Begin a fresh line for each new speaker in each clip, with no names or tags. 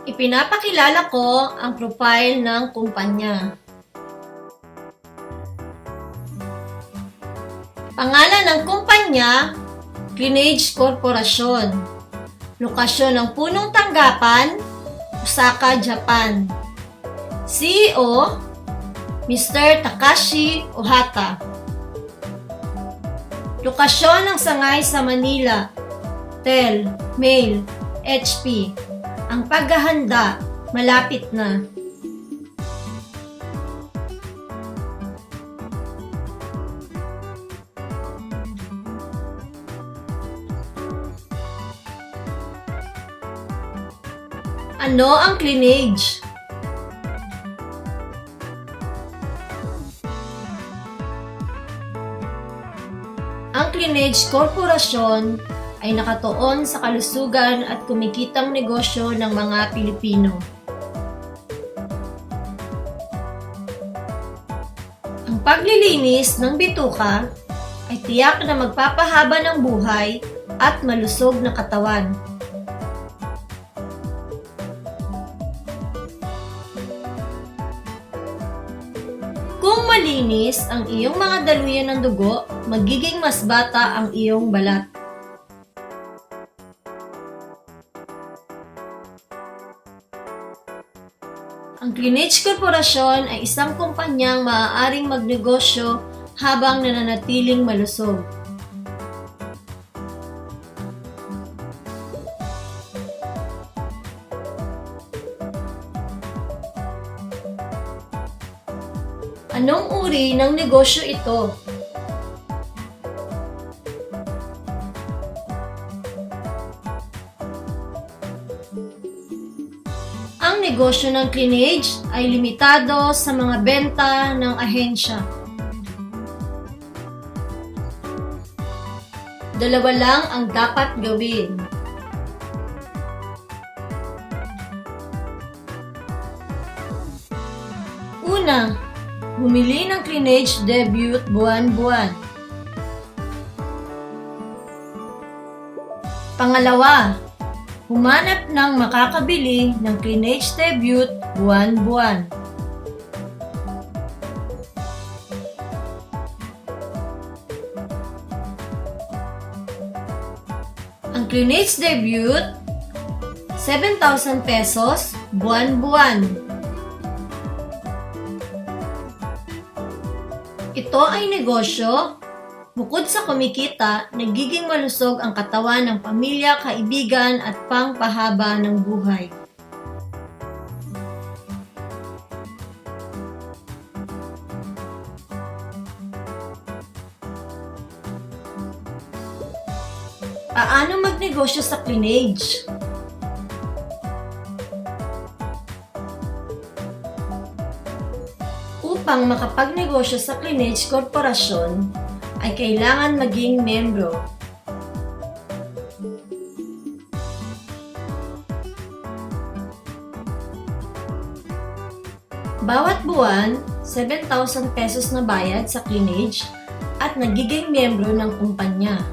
Ipinapakilala ko ang profile ng kumpanya. Pangalan ng kumpanya, Cleanage Corporation. Lokasyon ng punong tanggapan, Osaka, Japan. CEO, Mr. Takashi Ohata. Lokasyon ng sangay sa Manila, Tel, Mail, HP. Ang paghahanda, malapit na. Ano ang cleanage? Ang Cleanage Corporation ay nakatuon sa kalusugan at kumikitang negosyo ng mga Pilipino. Ang paglilinis ng bituka ay tiyak na magpapahaba ng buhay at malusog na katawan. Kung malinis ang iyong mga daluyan ng dugo, magiging mas bata ang iyong balat. Ang Cleanage Corporation ay isang kumpanyang maaaring magnegosyo habang nananatiling malusog. Anong uri ng negosyo ito? Ang negosyo ng cleanage ay limitado sa mga benta ng ahensya. Dalawa lang ang dapat gawin. Una, bumili ng Cleanage Debut buwan-buwan. Pangalawa, humanap ng makakabili ng Cleanage Debut buwan-buwan. Ang Cleanage Debut, 7,000 pesos buwan-buwan. Ito ay negosyo. Bukod sa kumikita, nagiging malusog ang katawan ng pamilya, kaibigan at pangpahaba ng buhay. Paano magnegosyo sa cleanage? Upang makapagnegosyo sa Cleanage Corporation, ay kailangan maging membro. Bawat buwan, 7,000 pesos na bayad sa cleanage at nagiging membro ng kumpanya.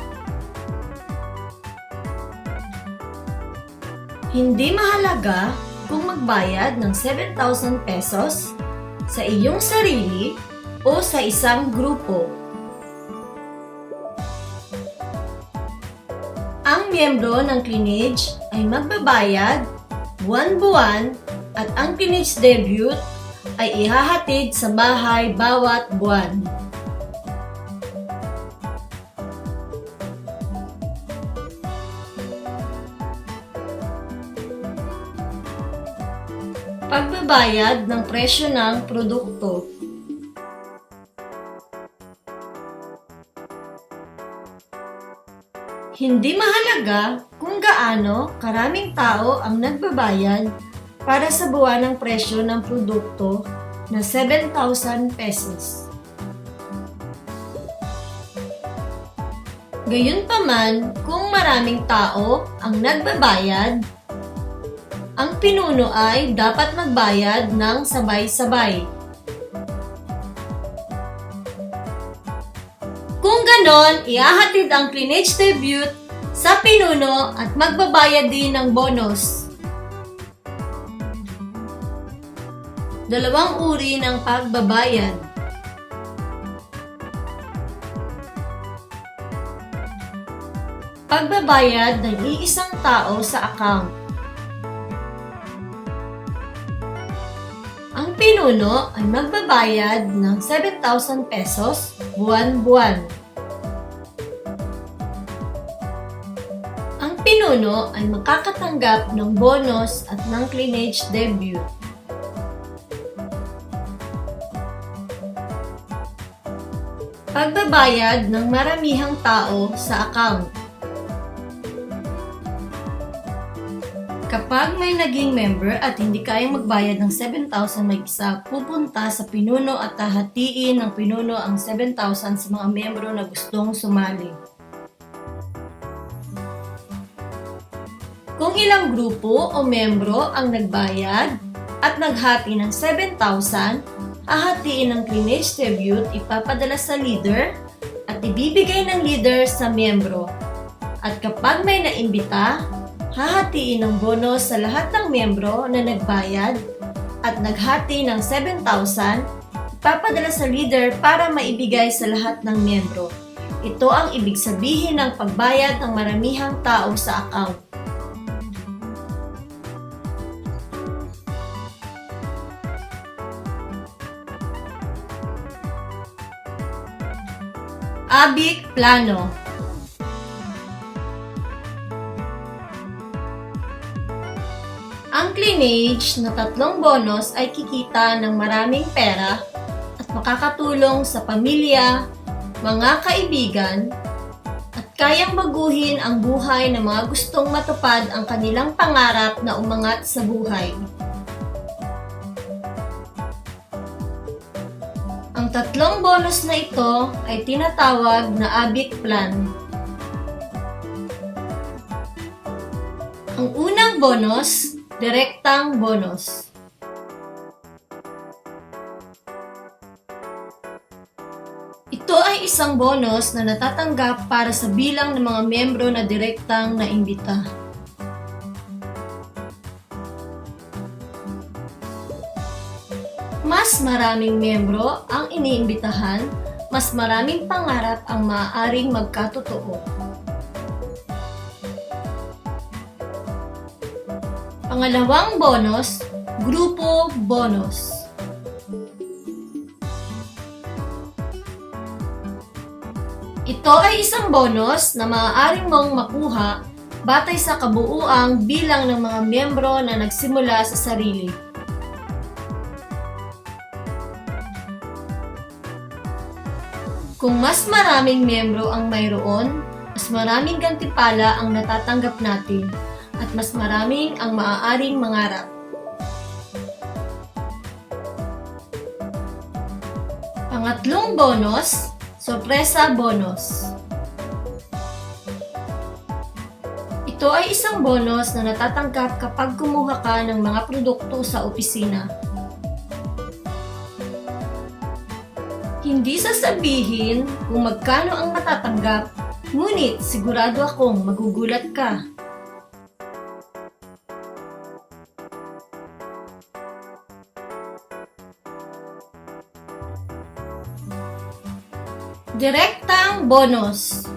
Hindi mahalaga kung magbayad ng 7,000 pesos sa iyong sarili o sa isang grupo. Ang miyembro ng cleanage ay magbabayad buwan-buwan at ang cleanage debut ay ihahatid sa bahay bawat buwan. Pagbabayad ng presyo ng produkto. Hindi mahalaga kung gaano karaming tao ang nagbabayad para sa buwanang presyo ng produkto na 7,000 pesos. Gayunpaman, kung maraming tao ang nagbabayad, ang pinuno ay dapat magbayad ng sabay-sabay. Kung ganon, ihahatid ang cleanage debut sa pinuno at magbabayad din ng bonus. Dalawang uri ng pagbabayad. Pagbabayad ng iisang tao sa account. Ang pinuno ay magbabayad ng 7,000 pesos buwan-buwan. Ang pinuno ay makakatanggap ng bonus at ng cleanage debut. Pagbabayad ng maramihang tao sa account. Kapag may naging member at hindi kayang magbayad ng 7,000 mag-isa, pupunta sa pinuno at hahatiin ng pinuno ang 7,000 sa mga membro na gustong sumali. Kung ilang grupo o membro ang nagbayad at naghati ng 7,000, hahatiin ng cleanage debut, ipapadala sa leader at ibibigay ng leader sa membro. At kapag may naimbita, hahatiin ng bonus sa lahat ng miyembro na nagbayad at naghati ng 7,000, ipapadala sa leader para maibigay sa lahat ng miyembro. Ito ang ibig sabihin ng pagbayad ng maramihang tao sa account. ABIC Plano. Ang cleanage na 3 bonus ay kikita ng maraming pera at makakatulong sa pamilya, mga kaibigan, at kayang baguhin ang buhay ng mga gustong matupad ang kanilang pangarap na umangat sa buhay. Ang 3 bonus na ito ay tinatawag na ABIC Plan. Ang unang bonus, direktang bonus. Ito ay isang bonus na natatanggap para sa bilang ng mga miyembro na direktang naimbita. Mas maraming miyembro ang iniimbitahan, mas maraming pangarap ang maaaring magkatotoo. Pangalawang bonus, grupo bonus. Ito ay isang bonus na maaaring mong makuha batay sa kabuuang bilang ng mga miyembro na nagsimula sa sarili. Kung mas maraming miyembro ang mayroon, mas maraming gantimpala ang natatanggap natin at mas maraming ang maaaring mangarap. Pangatlong bonus, sorpresa bonus. Ito ay isang bonus na natatanggap kapag kumuha ka ng mga produkto sa opisina. Hindi sasabihin kung magkano ang matatanggap, ngunit sigurado akong magugulat ka. Direktang bonus.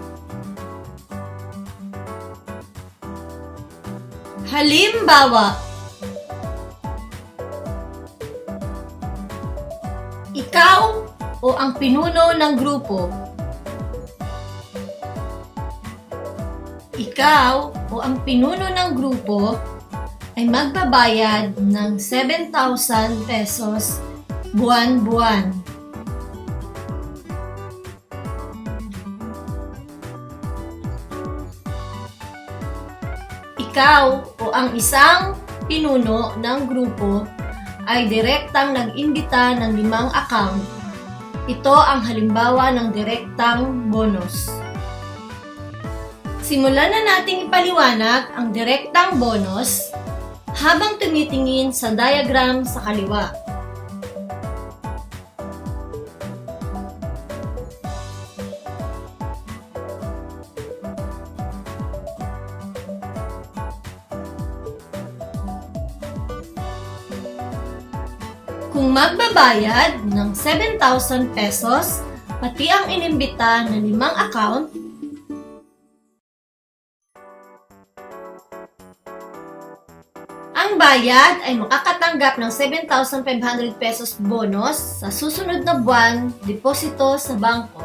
Halimbawa, ikaw o ang pinuno ng grupo. Ikaw o ang pinuno ng grupo ay magbabayad ng 7,000 pesos buwan-buwan. Ikaw o ang isang pinuno ng grupo ay direktang nag-imbita ng 5 account. Ito ang halimbawa ng direktang bonus. Simulan na nating ipaliwanag ang direktang bonus habang tumitingin sa diagram sa kaliwa. Kung magbabayad ng 7,000 pesos, pati ang inimbita na 5 account, ang bayad ay makakatanggap ng 7,500 pesos bonus sa susunod na buwan deposito sa bangko.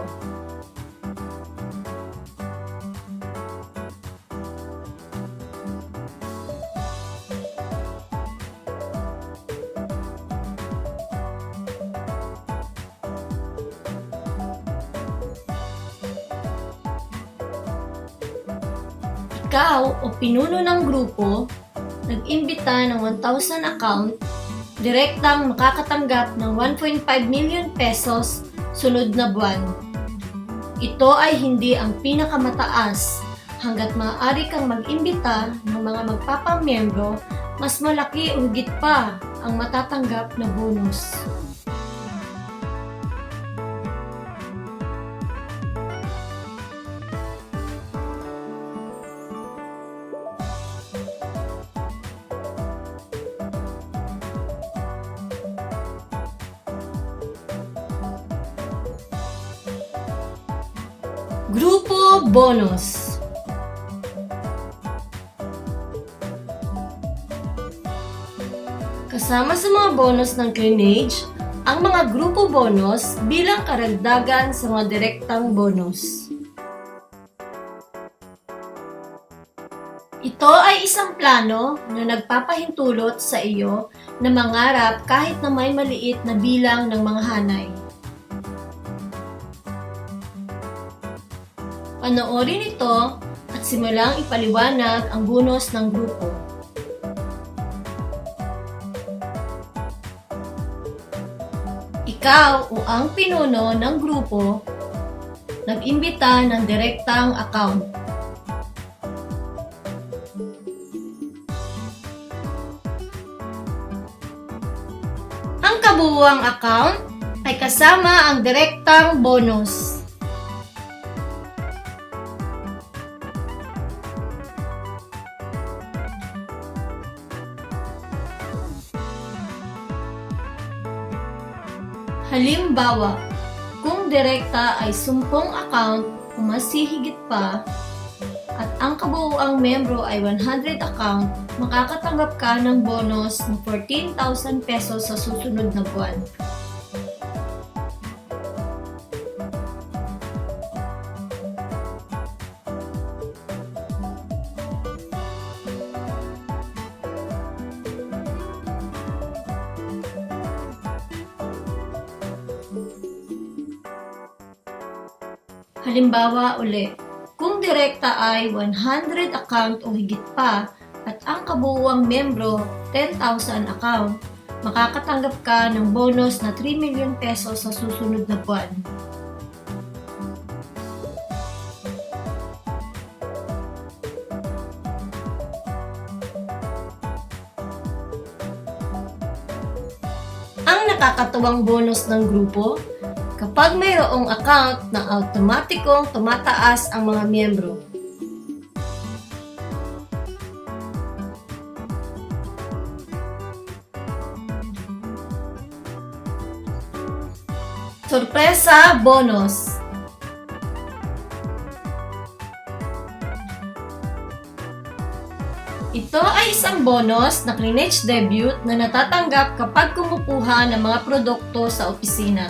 Ikaw o pinuno ng grupo, nag-imbita ng 1,000 account, direktang makakatanggap ng 1.5 million pesos sunod na buwan. Ito ay hindi ang pinakamataas. Hanggat maaari kang mag-imbita ng mga magpapamiyembro, mas malaki o higit pa ang matatanggap na bonus. Grupo bonus. Kasama sa mga bonus ng Cleanage, ang mga grupo bonus bilang karagdagan sa mga direktang bonus. Ito ay isang plano na nagpapahintulot sa iyo na mangarap kahit na may maliit na bilang ng mga hanay. Panoorin ito at simulang ipaliwanag ang bonus ng grupo. Ikaw o ang pinuno ng grupo, nag-imbita ng direktang account. Ang kabuuang account ay kasama ang direktang bonus. Halimbawa, kung direkta ay 10 account o mas higit pa, at ang kabuuang membro ay 100 account, makakatanggap ka ng bonus ng 14,000 pesos sa susunod na buwan. Halimbawa uli, kung direkta ay 100 account o higit pa at ang kabuuang membro 10,000 account, makakatanggap ka ng bonus na 3 million pesos sa susunod na buwan. Ang nakakatuwang bonus ng grupo, kapag mayroong account na automatikong tumataas ang mga miyembro. Sorpresa bonus. Ito ay isang bonus na Cleanage debut na natatanggap kapag kumukuha ng mga produkto sa opisina.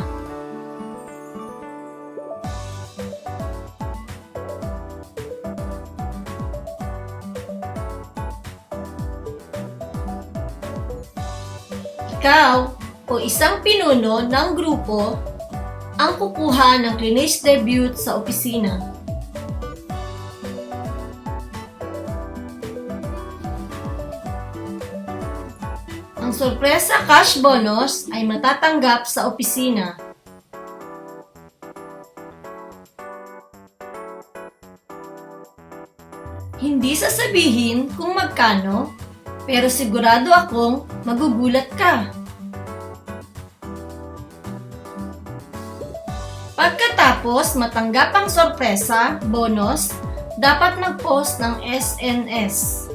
Ikaw o isang pinuno ng grupo ang kukuha ng Cleanage debut sa opisina. Ang sorpresa cash bonus ay matatanggap sa opisina. Hindi sasabihin kung magkano, pero sigurado akong magugulat ka. Pagkatapos matanggap ang sorpresa, bonus, dapat mag-post ng SNS.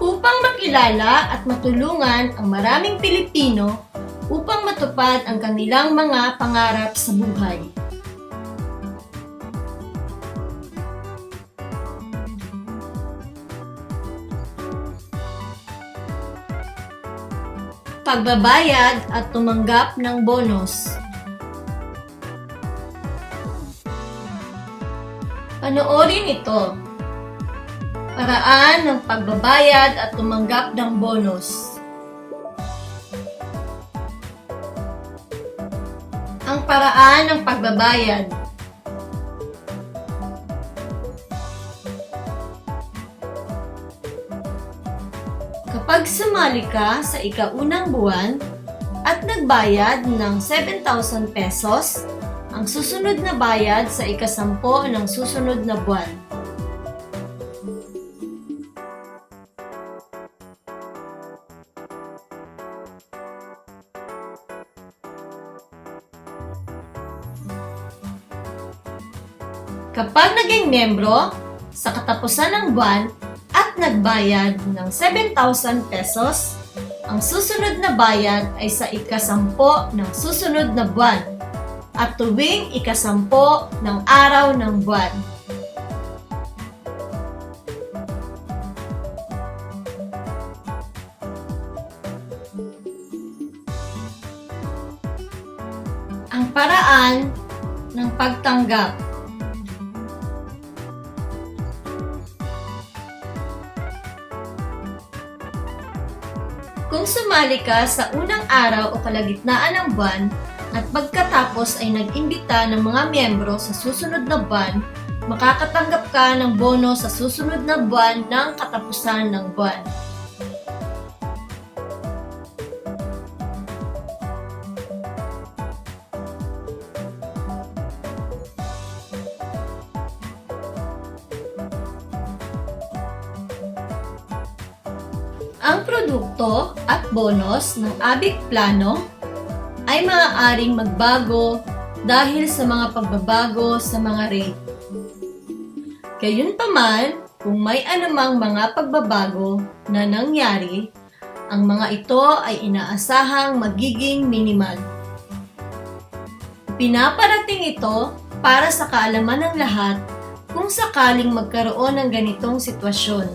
upang makilala at matulungan ang maraming Pilipino upang matupad ang kanilang mga pangarap sa buhay. Pagbabayad at tumanggap ng bonus. Panoorin ito. Paraan ng pagbabayad at tumanggap ng bonus. Ang paraan ng pagbabayad. Kapag sumali ka sa ikaunang buwan at nagbayad ng 7,000 pesos, ang susunod na bayad sa ikasampo ng susunod na buwan. Kapag naging miyembro sa katapusan ng buwan at nagbayad ng 7,000 pesos, ang susunod na bayad ay sa ikasampo ng susunod na buwan at tuwing ikasampo ng araw ng buwan. Ang paraan ng pagtanggap. Kung sumali ka sa unang araw o kalagitnaan ng buwan at pagkatapos ay nag-imbita ng mga miyembro sa susunod na buwan, makakatanggap ka ng bono sa susunod na buwan ng katapusan ng buwan. Ang produkto at bonus ng ABIC Plano ay maaaring magbago dahil sa mga pagbabago sa mga rate. Gayunpaman, kung may anumang mga pagbabago na nangyari, ang mga ito ay inaasahang magiging minimal. Pinaparating ito para sa kaalaman ng lahat kung sakaling magkaroon ng ganitong sitwasyon.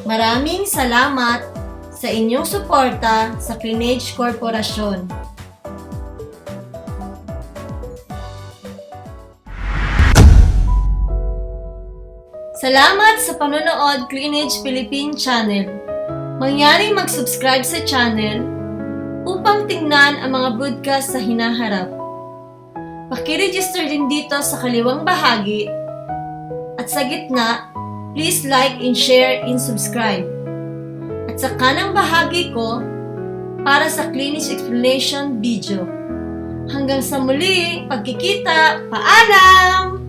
Maraming salamat sa inyong suporta sa Clinage Corporation. Salamat sa panonood Clinage Philippine Channel. Mangyaring mag-subscribe sa channel upang tingnan ang mga broadcast sa hinaharap. Paki-register din dito sa kaliwang bahagi at sa gitna, please like and share and subscribe. At sa kanang bahagi ko, para sa Clinage explanation video. Hanggang sa muli, pagkikita, paalam!